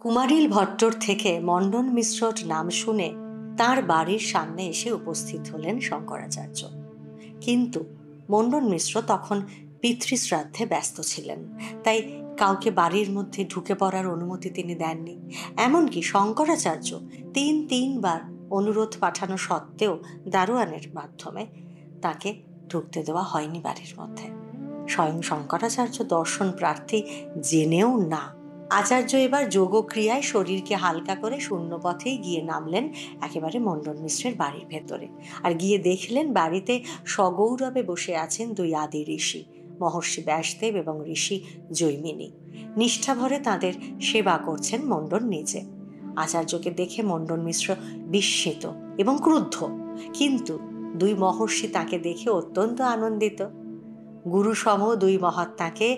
কুমারিল ভট্টর থেকে মণ্ডন মিশ্রর নাম শুনে তার বাড়ির সামনে এসে উপস্থিত হলেন শঙ্করাচার্য। কিন্তু মণ্ডন মিশ্র তখন পিতৃশ্রাদ্ধে ব্যস্ত ছিলেন, তাই কাউকে বাড়ির মধ্যে ঢুকে পড়ার অনুমতি তিনি দেননি। এমনকি শঙ্করাচার্য তিনবার অনুরোধ পাঠানো সত্ত্বেও দারোয়ানের মাধ্যমে তাকে ঢুকতে দেওয়া হয়নি বাড়ির মধ্যে। স্বয়ং শঙ্করাচার্য দর্শন প্রার্থী জেনেও না। আচার্য এবার যোগক্রিয়ায় শরীরকে হালকা করে শূন্য পথেই গিয়ে নামলেন একেবারে মণ্ডন মিশ্রের বাড়ির ভেতরে। আর গিয়ে দেখলেন বাড়িতে সগৌরবে বসে আছেন দুই আদি ঋষি, মহর্ষি ব্যাসদেব এবং ঋষি জৈমিনী। নিষ্ঠাভরে তাঁদের সেবা করছেন মণ্ডন নিজে। আচার্যকে দেখে মণ্ডন মিশ্র বিস্মিত এবং ক্রুদ্ধ, কিন্তু দুই মহর্ষি তাকে দেখে অত্যন্ত আনন্দিত। গুরুসম দুই মহাত্মাকে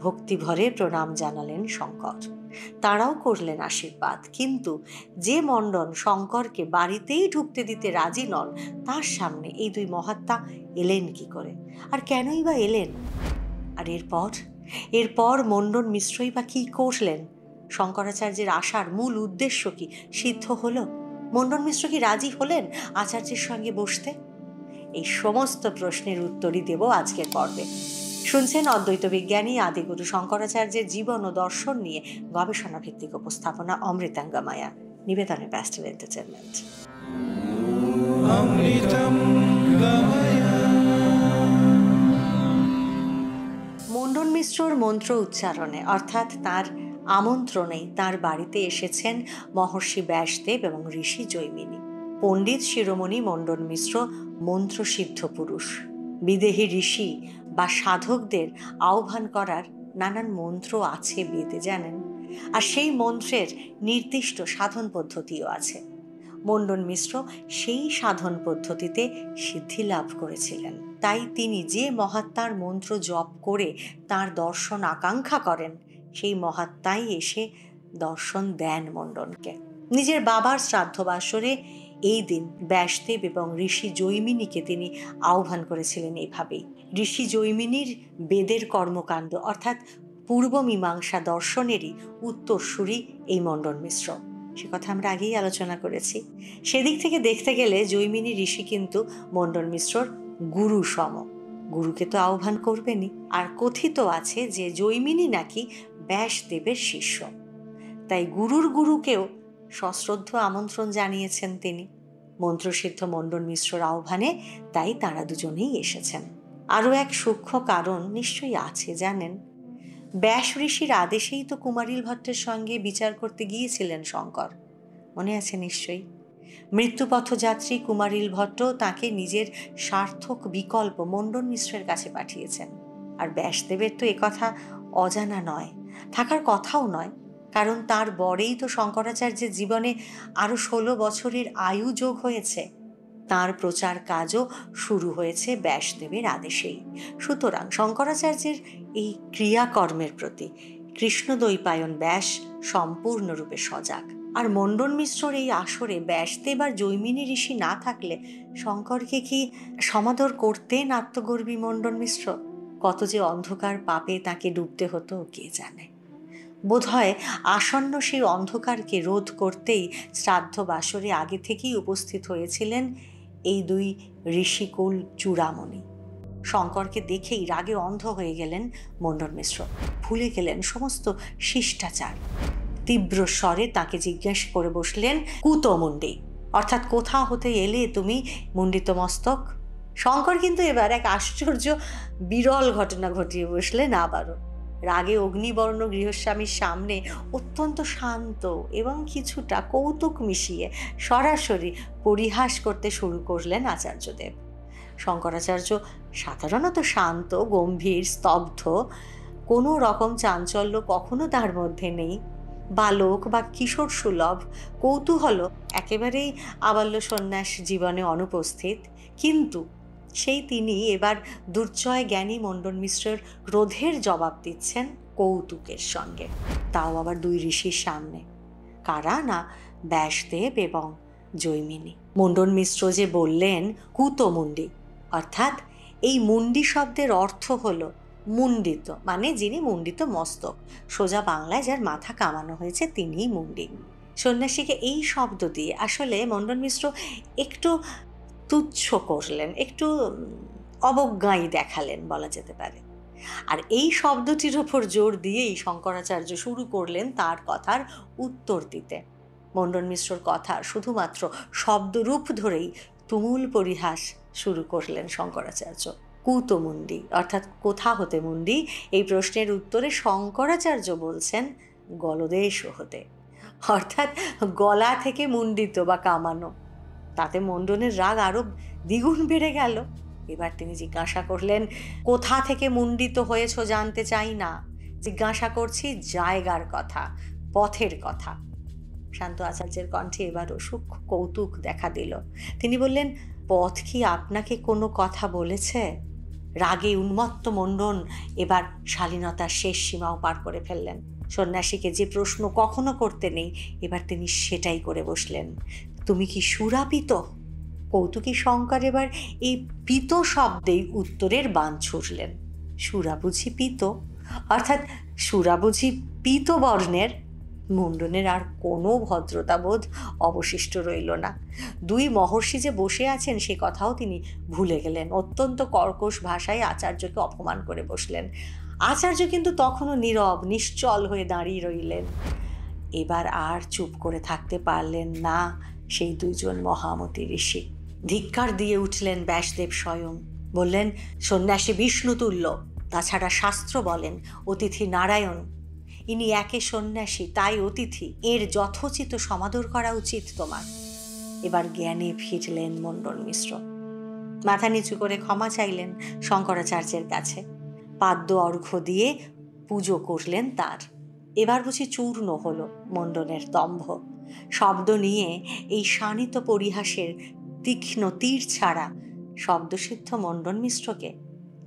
ভক্তিভরে প্রণাম জানালেন শঙ্কর। তারাও করলেন আশীর্বাদ। কিন্তু যে মণ্ডন শঙ্করকে বাড়িতেই ঢুকতে দিতে রাজি নন, তার সামনে এই দুই মহাত্মা এলেন কি করে, আর কেনই বা এলেন? আর এরপর মণ্ডন মিশ্রই বা কি করলেন? শঙ্করাচার্যের আসার মূল উদ্দেশ্য কি সিদ্ধ হলো? মণ্ডন মিশ্র কি রাজি হলেন আচার্যের সঙ্গে বসতে? এই সমস্ত প্রশ্নের উত্তরই দেব আজকের পর্বে। শুনছেন অদ্বৈত বিজ্ঞানী আদিগুরু শঙ্করাচার্যের জীবন ও দর্শন নিয়ে গবেষণা ভিত্তিক উপস্থাপনা অমৃতাঙ্গমায়া, নিবেদনে প্যাস্টেল এন্টারটেনমেন্ট। মণ্ডন মিশ্রর মন্ত্র উচ্চারণে অর্থাৎ তার আমন্ত্রণেই তার বাড়িতে এসেছেন মহর্ষি ব্যাসদেব এবং ঋষি জৈমিনী। পণ্ডিত শিরোমণি মণ্ডন মিশ্র মন্ত্রসিদ্ধ পুরুষ। বিদেহী ঋষি বা সাধকদের আহ্বান করার নানান মন্ত্র আছে বেদে, জানেন, আর সেই মন্ত্রের নির্দিষ্ট সাধন পদ্ধতিও আছে। মণ্ডন মিশ্র সেই সাধন পদ্ধতিতে সিদ্ধি লাভ করেছিলেন। তাই তিনি যে মহাত্মার মন্ত্র জপ করে তার দর্শন আকাঙ্ক্ষা করেন, সেই মহাত্মাই এসে দর্শন দেন মণ্ডনকে। নিজের বাবার শ্রাদ্ধ বাসরে এই দিন ব্যাসদেব এবং ঋষি জৈমিনীকে তিনি আহ্বান করেছিলেন এইভাবেই। ঋষি জৈমিনীর বেদের কর্মকাণ্ড অর্থাৎ পূর্ব মীমাংসা দর্শনেরই উত্তরসূরি এই মণ্ডন মিশ্র। সে কথা আমরা আগেই আলোচনা করেছি। সেদিক থেকে দেখতে গেলে জৈমিনী ঋষি কিন্তু মণ্ডন মিশ্রর গুরু সম। গুরুকে তো আহ্বান করবেনই। আর কথিত আছে যে জৈমিনী নাকি ব্যাসদেবের শিষ্য, তাই গুরুর গুরুকেও সশ্রদ্ধ আমন্ত্রণ জানিয়েছেন তিনি। মন্ত্রসিদ্ধ মণ্ডন মিশ্রর আহ্বানে তাই তারা দুজনেই এসেছেন। আরও এক সূক্ষ্ম কারণ নিশ্চয়ই আছে, জানেন। ব্যাস ঋষির আদেশেই তো কুমারিল ভট্টের সঙ্গে বিচার করতে গিয়েছিলেন শঙ্কর, মনে আছে নিশ্চয়ই। মৃত্যুপথযাত্রী কুমারিল ভট্ট তাকে নিজের সার্থক বিকল্প মণ্ডন মিশ্রের কাছে পাঠিয়েছেন। আর ব্যাসদেবের তো একথা অজানা নয়, থাকার কথাও নয়, কারণ তার বরেই তো শঙ্করাচার্যের জীবনে আরও 16 বছরের আয়ু যোগ হয়েছে। তার প্রচার কাজও শুরু হয়েছে ব্যাসদেবের আদেশেই। সুতরাং শঙ্করাচার্যের এই ক্রিয়াকর্মের প্রতি কৃষ্ণদ্বৈপায়ন ব্যাস সম্পূর্ণরূপে সজাগ। আর মণ্ডন মিশ্রর এই আসরে ব্যাসদেব আর জৈমিনী ঋষি না থাকলে শঙ্করকে কি সমাদর করতেন আত্মগর্বী মণ্ডন মিশ্র? কত যে অন্ধকার পাপে তাকে ডুবতে হতো কে জানে। বোধহয় আসন্ন সেই অন্ধকারকে রোধ করতেই শ্রাদ্ধ বাসরে আগে থেকেই উপস্থিত হয়েছিলেন এই দুই ঋষিকুল চূড়ামণি। শঙ্করকে দেখেই রাগে অন্ধ হয়ে গেলেন মণ্ডন মিশ্র, ভুলে গেলেন সমস্ত শিষ্টাচার। তীব্র স্বরে তাকে জিজ্ঞেস করে বসলেন, কুতমুণ্ডী, অর্থাৎ কোথা হতে এলে তুমি মুণ্ডিত মস্তক? শঙ্কর কিন্তু এবার এক আশ্চর্য বিরল ঘটনা ঘটিয়ে বসলেন আবারও। রাগে অগ্নিবর্ণ গৃহস্বামীর সামনে অত্যন্ত শান্ত এবং কিছুটা কৌতুক মিশিয়ে সরাসরি পরিহাস করতে শুরু করলেন আচার্যদেব। শঙ্করাচার্য সাধারণত শান্ত, গম্ভীর, স্তব্ধ, কোনো রকম চাঞ্চল্য কখনো তার মধ্যে নেই। বালক বা কিশোর সুলভ কৌতূহল একেবারেই আবাল্য সন্ন্যাস জীবনে অনুপস্থিত। কিন্তু সেই তিনি এবার দুর্জয় জ্ঞানী মণ্ডন মিশ্রের ক্রোধের জবাব দিচ্ছেন কৌতুকের সঙ্গে, তাও আবার দুই ঋষির সামনে। কারা না? ব্যাসদেব এবং জৈমিনী। মণ্ডন মিশ্র যে বললেন কুতমুণ্ডী, অর্থাৎ এই মুণ্ডি শব্দের অর্থ হল মুণ্ডিত মানে যিনি মুণ্ডিত মস্তক, সোজা বাংলায় যার মাথা কামানো হয়েছে তিনিই মুণ্ডি। সন্ন্যাসীকে এই শব্দ দিয়ে আসলে মণ্ডন মিশ্র একটু তুচ্ছ করলেন, একটু অবজ্ঞাই দেখালেন বলা যেতে পারে। আর এই শব্দটির ওপর জোর দিয়েই শঙ্করাচার্য শুরু করলেন তার কথার উত্তর দিতে। মণ্ডন মিশ্রর কথা শুধুমাত্র শব্দরূপ ধরেই তুমুল পরিহাস শুরু করলেন শঙ্করাচার্য। কুতমুণ্ডি অর্থাৎ কোথা হতে মুণ্ডি, এই প্রশ্নের উত্তরে শঙ্করাচার্য বলছেন গলদেশ হতে, অর্থাৎ গলা থেকে মুণ্ডিত বা কামানো। তাতে মণ্ডনের রাগ আরো দ্বিগুণ বেড়ে গেল। এবার তিনি জিজ্ঞাসা করলেন, কোথা থেকে মুণ্ডিত হয়েছ জানতে চাই না, জিজ্ঞাসা করছি জায়গার কথা, পথের কথা। শান্ত আচার্যের কণ্ঠে এবারও সূক্ষ্ম কৌতুক দেখা দিল। তিনি বললেন, পথ কি আপনাকে কোনো কথা বলেছে? রাগে উন্মত্ত মণ্ডন এবার শালীনতার শেষ সীমাও পার করে ফেললেন। সন্ন্যাসীকে যে প্রশ্ন কখনো করতে নেই, এবার তিনি সেটাই করে বসলেন। তুমি কি সুরাপিত? কৌতুকী শঙ্কর এবার এই পিত শব্দেই উত্তরের বাণ ছুড়লেন। সুরা বুঝি পিত, অর্থাৎ সুরা বুঝি পিত বর্ণের? মুণ্ডনের আর কোনো ভদ্রতাবোধ অবশিষ্ট রইল না। দুই মহর্ষি যে বসে আছেন সে কথাও তিনি ভুলে গেলেন। অত্যন্ত কর্কশ ভাষায় আচার্যকে অপমান করে বসলেন। আচার্য কিন্তু তখনও নীরব নিশ্চল হয়ে দাঁড়িয়ে রইলেন। এবার আর চুপ করে থাকতে পারলেন না সেই দুইজন মহামতি ঋষি। ধিক্কার দিয়ে উঠলেন ব্যাসদেব স্বয়ং। বললেন, সন্ন্যাসী বিষ্ণুতুল্য, তাছাড়া শাস্ত্র বলেন অতিথি নারায়ণ। ইনি একে সন্ন্যাসী তাই অতিথি, এর যথোচিত সমাদর করা উচিত তোমার। এবার জ্ঞানে ফিরলেন মণ্ডন মিশ্র। মাথা নিচু করে ক্ষমা চাইলেন শঙ্করাচার্যের কাছে। পাদ্য অর্ঘ্য দিয়ে পুজো করলেন তার। এবার বুঝি চূর্ণ হলো মণ্ডনের দম্ভ। শব্দ নিয়ে এই শানিত পরিহাসের তীক্ষ্ণ তীর ছাড়া শব্দসিদ্ধ মণ্ডন মিশ্রকে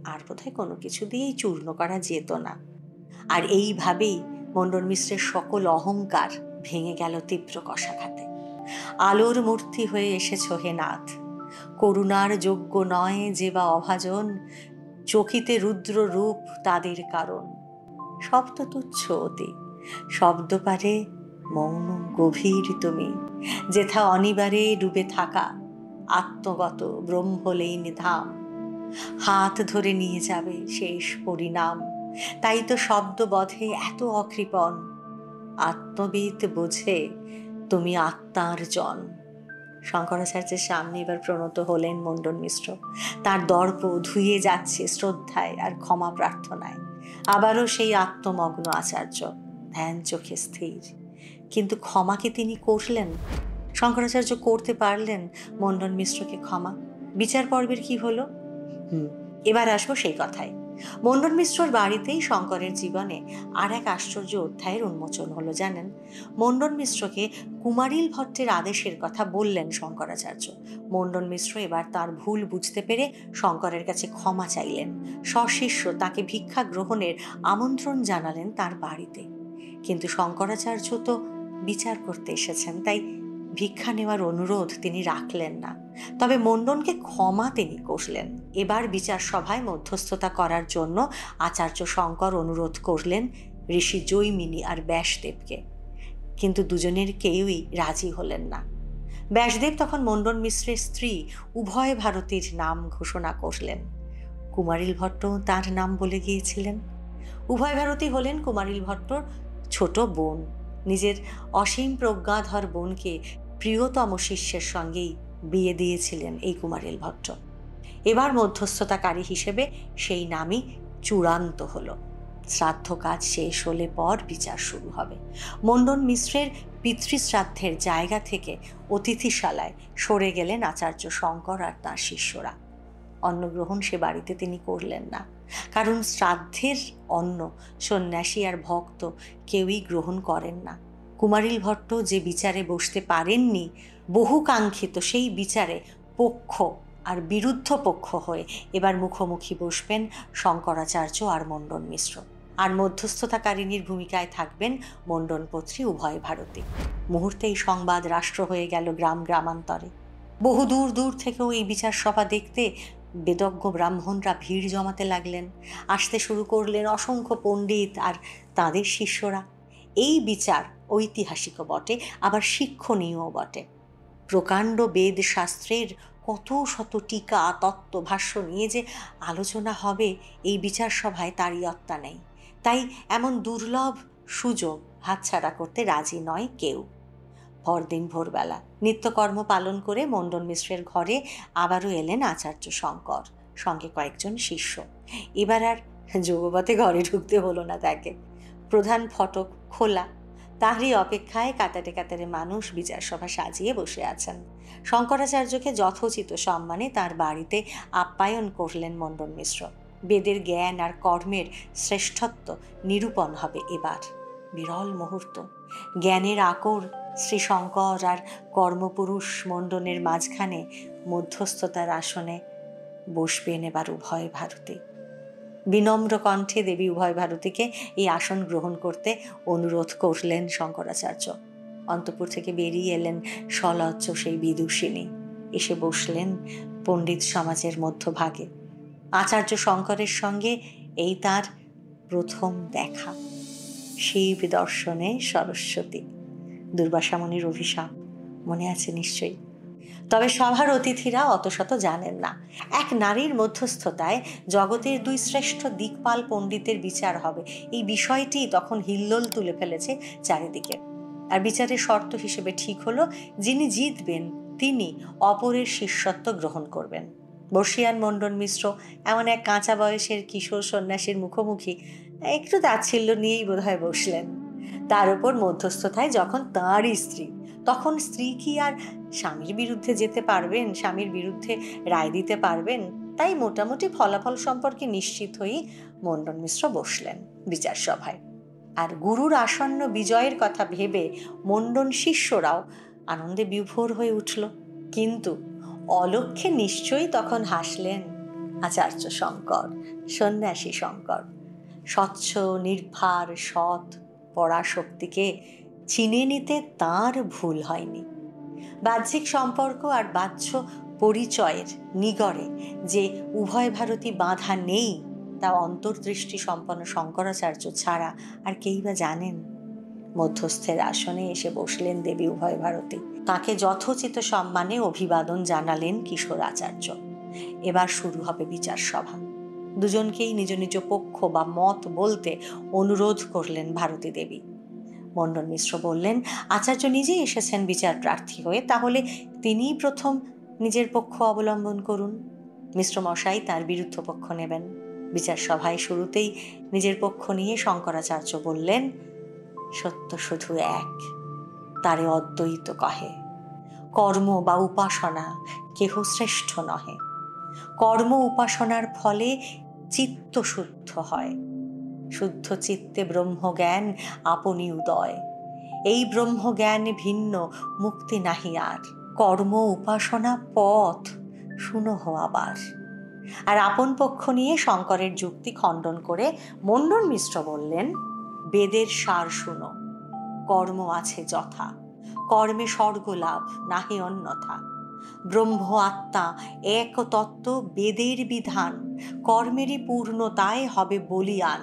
আর বোধহয় কোনো কিছু দিয়েই চূর্ণ করা যেত না। আর এইভাবেই মণ্ডন মিশ্রের সকল অহংকার ভেঙে গেল তীব্র কষাঘাতে। আলোর মূর্তি হয়ে এসেছ হে নাথ, করুণার যোগ্য নয় যে বা অভাজন, চকিতে রুদ্র রূপ তাদের কারণ। শব্দ তুচ্ছ অতি, শব্দ পারে মৌন গভীর তুমি, যেথা অনিবারে ডুবে থাকা আত্মগত ব্রহ্মলীন ধাম। হাত ধরে নিয়ে যাবে শেষ পরিণাম, তাই তো শব্দবধে এত অকৃপণ। আত্মবিদ বোঝে তুমি আত্মার জন। শঙ্করাচার্যের সামনে এবার প্রণত হলেন মণ্ডন মিশ্র। তার দর্প ধুয়ে যাচ্ছে শ্রদ্ধায় আর ক্ষমা প্রার্থনায়। আবারও সেই আত্মমগ্ন আচার্য, ধ্যান চোখে স্থির। কিন্তু ক্ষমাকে তিনি করলেন? শঙ্করাচার্য করতে পারলেন মণ্ডন মিশ্রকে ক্ষমা? বিচার পর্বের কি হলো? এবার আসবো সেই কথায়। মণ্ডন মিশ্রর বাড়িতেই শঙ্করের জীবনে আর এক আশ্চর্য অধ্যায়ের উন্মোচন হলো জানেন। মণ্ডন মিশ্রকে কুমারিল ভট্টের আদেশের কথা বললেন শঙ্করাচার্য। মণ্ডন মিশ্র এবার তার ভুল বুঝতে পেরে শঙ্করের কাছে ক্ষমা চাইলেন। সশিষ্য তাকে ভিক্ষা গ্রহণের আমন্ত্রণ জানালেন তার বাড়িতে। কিন্তু শঙ্করাচার্য তো বিচার করতে এসেছেন, তাই ভিক্ষা নেওয়ার অনুরোধ তিনি রাখলেন না। তবে মণ্ডনকে ক্ষমা তিনি করলেন। এবার বিচার সভায় মধ্যস্থতা করার জন্য আচার্য শঙ্কর অনুরোধ করলেন ঋষি জৈমিনী আর ব্যাসদেবকে। কিন্তু দুজনের কেউই রাজি হলেন না। ব্যাসদেব তখন মণ্ডন মিশ্রের স্ত্রী উভয় ভারতীর নাম ঘোষণা করলেন। কুমারিল ভট্ট তার নাম বলে গিয়েছিলেন। উভয় ভারতী হলেন কুমারিল ভট্টর ছোট বোন। নিজের অসীম প্রজ্ঞাধর বোনকে প্রিয়তম শিষ্যের সঙ্গেই বিয়ে দিয়েছিলেন এই কুমারিল ভট্ট। এবার মধ্যস্থতাকারী হিসেবে সেই নামই চূড়ান্ত হলো। শ্রাদ্ধ কাজ শেষ হলে পর বিচার শুরু হবে। মণ্ডন মিশ্রের পিতৃশ্রাদ্ধের জায়গা থেকে অতিথিশালায় সরে গেলেন আচার্য শঙ্কর আর তাঁর শিষ্যরা। অন্নগ্রহণ সে বাড়িতে তিনি করলেন না, কারণ শ্রাদ্ধের অন্ন সন্ন্যাসী আর ভক্ত কেউই গ্রহণ করেন না। কুমারিল ভট্ট যে বিচারে বসতে পারেননি, বহুকাঙ্ক্ষিত সেই বিচারে পক্ষ আর বিরুদ্ধ পক্ষ হয়ে এবার মুখোমুখি বসবেন শঙ্করাচার্য আর মণ্ডন মিশ্র। আর মধ্যস্থতাকারিণীর ভূমিকায় থাকবেন মণ্ডনপত্রী উভয় ভারতী। মুহূর্তেই সংবাদ রাষ্ট্র হয়ে গেল গ্রাম গ্রামান্তরে। বহু দূর দূর থেকেও এই বিচার সভা দেখতে বেদজ্ঞ ব্রাহ্মণরা ভিড় জমাতে লাগলেন। আসতে শুরু করলেন অসংখ্য পণ্ডিত আর তাঁদের শিষ্যরা। এই বিচার ঐতিহাসিকও বটে, আবার শিক্ষণীয়ও বটে। প্রকাণ্ড বেদ শাস্ত্রের কত শত টিকা, তত্ত্ব, ভাষ্য নিয়ে যে আলোচনা হবে এই বিচার সভায়, তার ইয়ত্তা নেই। তাই এমন দুর্লভ সুযোগ হাতছাড়া করতে রাজি নয় কেউ। পরদিন ভোরবেলা নিত্যকর্ম পালন করে মণ্ডন মিশ্রের ঘরে আবারও এলেন আচার্য শঙ্কর, সঙ্গে কয়েকজন শিষ্য। এবার আর যোগবতে ঘরে ঢুকতে হলো না তাকে। প্রধান ফটক খোলা, তাহারই অপেক্ষায় কাতারে কাতারে মানুষ বিচার সভা সাজিয়ে বসে আছেন। শঙ্করাচার্যকে যথোচিত সম্মানে তার বাড়িতে আপ্যায়ন করলেন মণ্ডন মিশ্র। বেদের জ্ঞান আর কর্মের শ্রেষ্ঠত্ব নিরূপণ হবে এবার। বিরল মুহূর্ত। জ্ঞানের আকর শ্রী শঙ্কর আর কর্মপুরুষ মণ্ডনের মাঝখানে মধ্যস্থতার আসনে বসবেন এবার উভয় ভারতী। বিনম্র কণ্ঠে দেবী উভয় ভারতীকে এই আসন গ্রহণ করতে অনুরোধ করলেন শঙ্করাচার্য। অন্তঃপুর থেকে বেরিয়ে এলেন সলজ্জ সেই বিদুষিনী। এসে বসলেন পণ্ডিত সমাজের মধ্যভাগে। আচার্য শঙ্করের সঙ্গে এই তার প্রথম দেখা। শিব দর্শনে সরস্বতী, দুর্বাসামুনির অভিশাপ মনে আছে নিশ্চয়ই। তবে সভার অতিথিরা অত শত জানেন না। এক নারীর মধ্যস্থতায় জগতের দুই শ্রেষ্ঠ দিকপাল পণ্ডিতের বিচার হবে, এই বিষয়টি তখন হিল্লোল তুলে ফেলেছে চারিদিকে। আর বিচারের শর্ত হিসেবে ঠিক হলো, যিনি জিতবেন তিনি অপরের শিষ্যত্ব গ্রহণ করবেন। বর্ষিয়ান মণ্ডন মিশ্র এমন এক কাঁচা বয়সের কিশোর সন্ন্যাসীর মুখোমুখি একটু তাচ্ছিল্য নিয়েই বোধহয় বসলেন। তার উপর মধ্যস্থতায় যখন তাঁরই স্ত্রী, তখন স্ত্রী কি আর স্বামীর বিরুদ্ধে যেতে পারবেন, স্বামীর বিরুদ্ধে রায় দিতে পারবেন? তাই মোটামুটি ফলাফল সম্পর্কে নিশ্চিত হয়েই মণ্ডন মিশ্র বসলেন বিচার সভায়। আর গুরুর আসন্ন বিজয়ের কথা ভেবে মণ্ডন শিষ্যরাও আনন্দে বিভোর হয়ে উঠল। কিন্তু অলক্ষ্যে নিশ্চয়ই তখন হাসলেন আচার্য শঙ্কর, সন্ন্যাসী শঙ্কর। স্বচ্ছ, নির্ভার, সৎ পরাশক্তিকে চিনে নিতে তাঁর ভুল হয়নি। বাহ্যিক সম্পর্ক আর বাহ্য পরিচয়ের নিগড়ে যে উভয় ভারতী বাঁধা নেই, তা অন্তর্দৃষ্টি সম্পন্ন শঙ্করাচার্য ছাড়া আর কেই বা জানেন। মধ্যস্থের আসনে এসে বসলেন দেবী উভয় ভারতী। তাকে যথোচিত সম্মানে অভিবাদন জানালেন কিশোর আচার্য। এবার শুরু হবে বিচার সভা। দুজনকেই নিজ নিজ পক্ষ বা মত বলতে অনুরোধ করলেন ভারতী দেবী। মণ্ডন মিশ্র বললেন, আচার্য নিজেই এসেছেন বিচার প্রার্থী হয়ে, তাহলে তিনিই প্রথম নিজের পক্ষ অবলম্বন করুন। মিশ্র মশাই তার বিরুদ্ধ পক্ষ নেবেন। বিচার সভায় শুরুতেই নিজের পক্ষ নিয়ে শঙ্করাচার্য বললেন, সত্য শুধু এক, তারে অদ্বৈত কহে। কর্ম বা উপাসনা কেহ শ্রেষ্ঠ নহে। কর্ম উপাসনার ফলে চিত্ত শুদ্ধ হয়। শুদ্ধ চিত্তে ব্রহ্মজ্ঞান আপনি উদয়। এই ব্রহ্মজ্ঞান ভিন্ন মুক্তি নাহি আর। কর্ম উপাসনা পথ শুনহ আবার। আর আপন পক্ষ নিয়ে শঙ্করের যুক্তি খণ্ডন করে মণ্ডন মিশ্র বললেন, বেদের সার শুনো। কর্ম আছে যথা, কর্মে স্বর্গলাভ নাহি অন্যথা। ব্রহ্ম আত্মা এক তত্ত্ব বেদের বিধান, কর্মেরই পূর্ণতায় হবে বলিয়ান।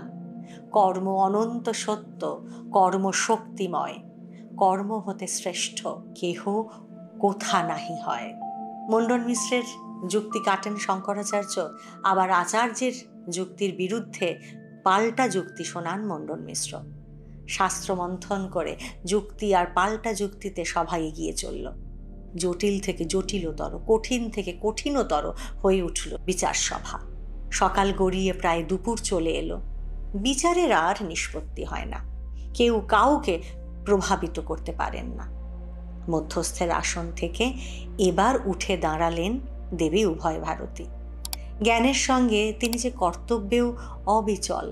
কর্ম অনন্ত সত্য, কর্ম শক্তিময়। কর্ম হতে শ্রেষ্ঠ কেহ কোথা নাহি হয়। মণ্ডন মিশ্রের যুক্তি কাটেন শঙ্করাচার্য, আবার আচার্যের যুক্তির বিরুদ্ধে পাল্টা যুক্তি শোনান মণ্ডন মিশ্র। শাস্ত্র মন্থন করে যুক্তি আর পাল্টা যুক্তিতে সভা এগিয়ে চলল। জটিল থেকে জটিলতর, কঠিন থেকে কঠিনতর হয়ে উঠল বিচার সভা। সকাল গড়িয়ে প্রায় দুপুর চলে এলো। বিচারের আর নিষ্পত্তি হয় না, কেউ কাউকে প্রভাবিত করতে পারেন না। মধ্যস্থের আসন থেকে এবার উঠে দাঁড়ালেন দেবী উভয় ভারতী। জ্ঞানের সঙ্গে তিনি যে কর্তব্যেও অবিচল।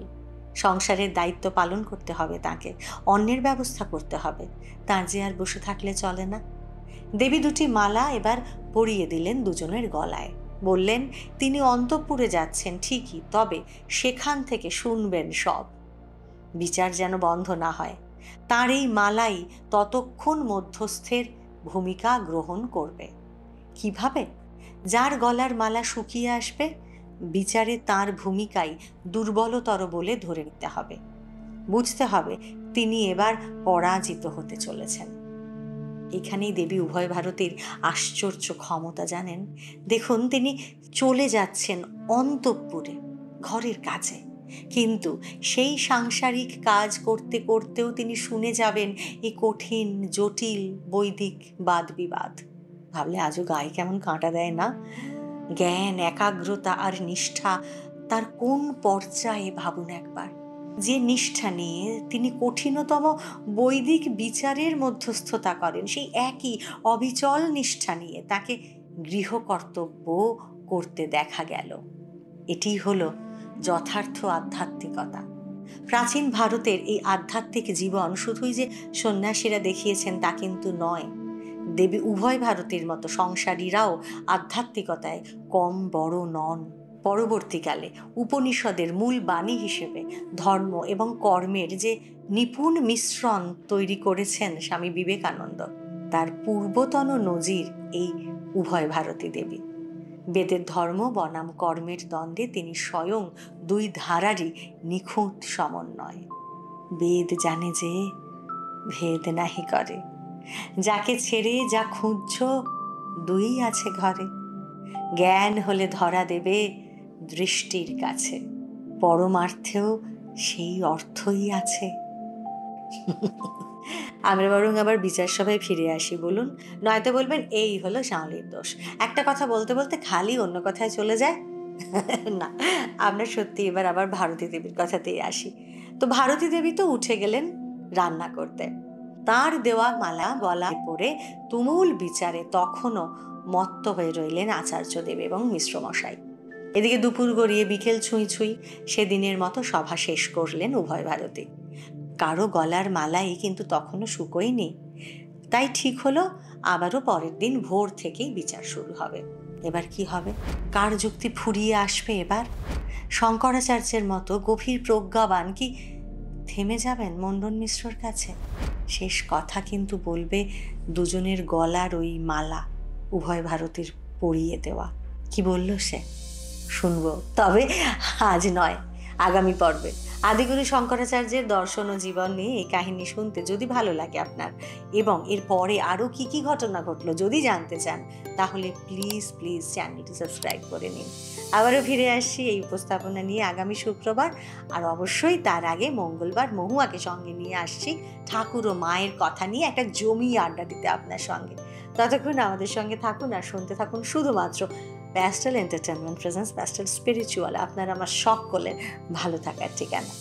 সংসারের দায়িত্ব পালন করতে হবে তাকে, অন্যের ব্যবস্থা করতে হবে, তার যে আর বসে থাকলে চলে না। দেবী দুটি মালা এবার পরিয়ে দিলেন দুজনের গলায়। বললেন, তিনি অন্তঃপুরে যাচ্ছেন ঠিকই, তবে সেখান থেকে শুনবেন সব। বিচার যেন বন্ধ না হয়। তার এই মালাই ততক্ষণ মধ্যস্থের ভূমিকা গ্রহণ করবে। কিভাবে? যার গলার মালা শুকিয়ে আসবে, বিচারে তার ভূমিকাই দুর্বলতর বলে ধরে নিতে হবে। বুঝতে হবে তিনি এবার পরাজিত হতে চলেছেন। এখানেই দেবী উভয় ভারতীর আশ্চর্য ক্ষমতা, জানেন। দেখুন, তিনি চলে যাচ্ছেন অন্তঃপুরে, ঘরের কাছে, কিন্তু সেই সাংসারিক কাজ করতে করতেও তিনি শুনে যাবেন এই কঠিন জটিল বৈদিক বাদ বিবাদ। ভাবলে আজও গায়ে কেমন কাঁটা দেয় না? জ্ঞান, একাগ্রতা আর নিষ্ঠা তার কোন পর্যায়ে ভাবুন একবার। যে নিষ্ঠা নিয়ে তিনি কঠিনতম বৈদিক বিচারের মধ্যস্থতা করেন, সেই একই অবিচল নিষ্ঠা নিয়ে তাকে গৃহকর্তব্য করতে দেখা গেল। এটি হলো যথার্থ আধ্যাত্মিকতা। প্রাচীন ভারতের এই আধ্যাত্মিক জীবন শুধুই যে সন্ন্যাসীরা দেখিয়েছেন তা কিন্তু নয়। দেবী উভয় ভারতীর মতো সংসারীরাও আধ্যাত্মিকতায় কম বড় নন। পরবর্তীকালে উপনিষদের মূল বাণী হিসেবে ধর্ম এবং কর্মের যে নিপুণ মিশ্রণ তৈরি করেছেন স্বামী বিবেকানন্দ, তার পূর্বতন নজির এই উভয় ভারতী দেবী। বেদের ধর্ম বনাম কর্মের দ্বন্দ্বে তিনি স্বয়ং দুই ধারারই নিখুঁত সমন্বয়। বেদ জানে যে ভেদ নাহি করে, যাকে ছেড়ে যা খুঁজছ দুই আছে ঘরে। জ্ঞান হলে ধরা দেবে দৃষ্টির কাছে, পরমার্থেও সেই অর্থই আছে। আমরা বরং আবার বিচার সভায় ফিরে আসি, বলুন। নয়তো বলবেন এই হলো শাওলির দোষ, একটা কথা বলতে বলতে খালি অন্য কথায় চলে যায়। না, আমরা সত্যি এবার আবার ভারতী দেবীর কথাতেই আসি। তো ভারতী দেবী তো উঠে গেলেন রান্না করতে। তার দেওয়া মালা গলায় পরে তুমুল বিচারে তখনও মত্ত হয়ে রইলেন আচার্যদেব এবং মিশ্রমশাই। এদিকে দুপুর গড়িয়ে বিকেল ছুঁই ছুঁই সেদিনের মতো সভা শেষ করলেন উভয় ভারতী। কারো গলার মালাই কিন্তু তখনও শুকোয়নি। তাই ঠিক হলো আবারও পরের দিন ভোর থেকেই বিচার শুরু হবে। এবার কি হবে? কার যুক্তি ফুরিয়ে আসবে এবার? শঙ্করাচার্যের মতো গভীর প্রজ্ঞাবান কি থেমে যাবেন মণ্ডন মিশ্রর কাছে? শেষ কথা কিন্তু বলবে দুজনের গলার ওই মালা উভয় ভারতীর পরিয়ে দেওয়া। কি বলল সে? শুনবো, তবে আজ নয়, আগামী পর্বে। আদিগুরু শঙ্করাচার্যের দর্শন ও জীবন নিয়ে এই কাহিনী শুনতে যদি ভালো লাগে আপনার, এবং এর পরে আরও কী কী ঘটনা ঘটলো যদি জানতে চান, তাহলে প্লিজ প্লিজ চ্যানেলটি সাবস্ক্রাইব করে নিন। আবারও ফিরে আসছি এই উপস্থাপনা নিয়ে আগামী শুক্রবার, আর অবশ্যই তার আগে মঙ্গলবার মহুয়াকে সঙ্গে নিয়ে আসছি ঠাকুর ও মায়ের কথা নিয়ে একটা জমিয়ে আড্ডা দিতে আপনার সঙ্গে। ততক্ষণ আমাদের সঙ্গে থাকুন আর শুনতে থাকুন শুধুমাত্র pastel entertainment presence pastel spiritual, আপনার আমার সকলের ভালো থাকার ঠিকানা।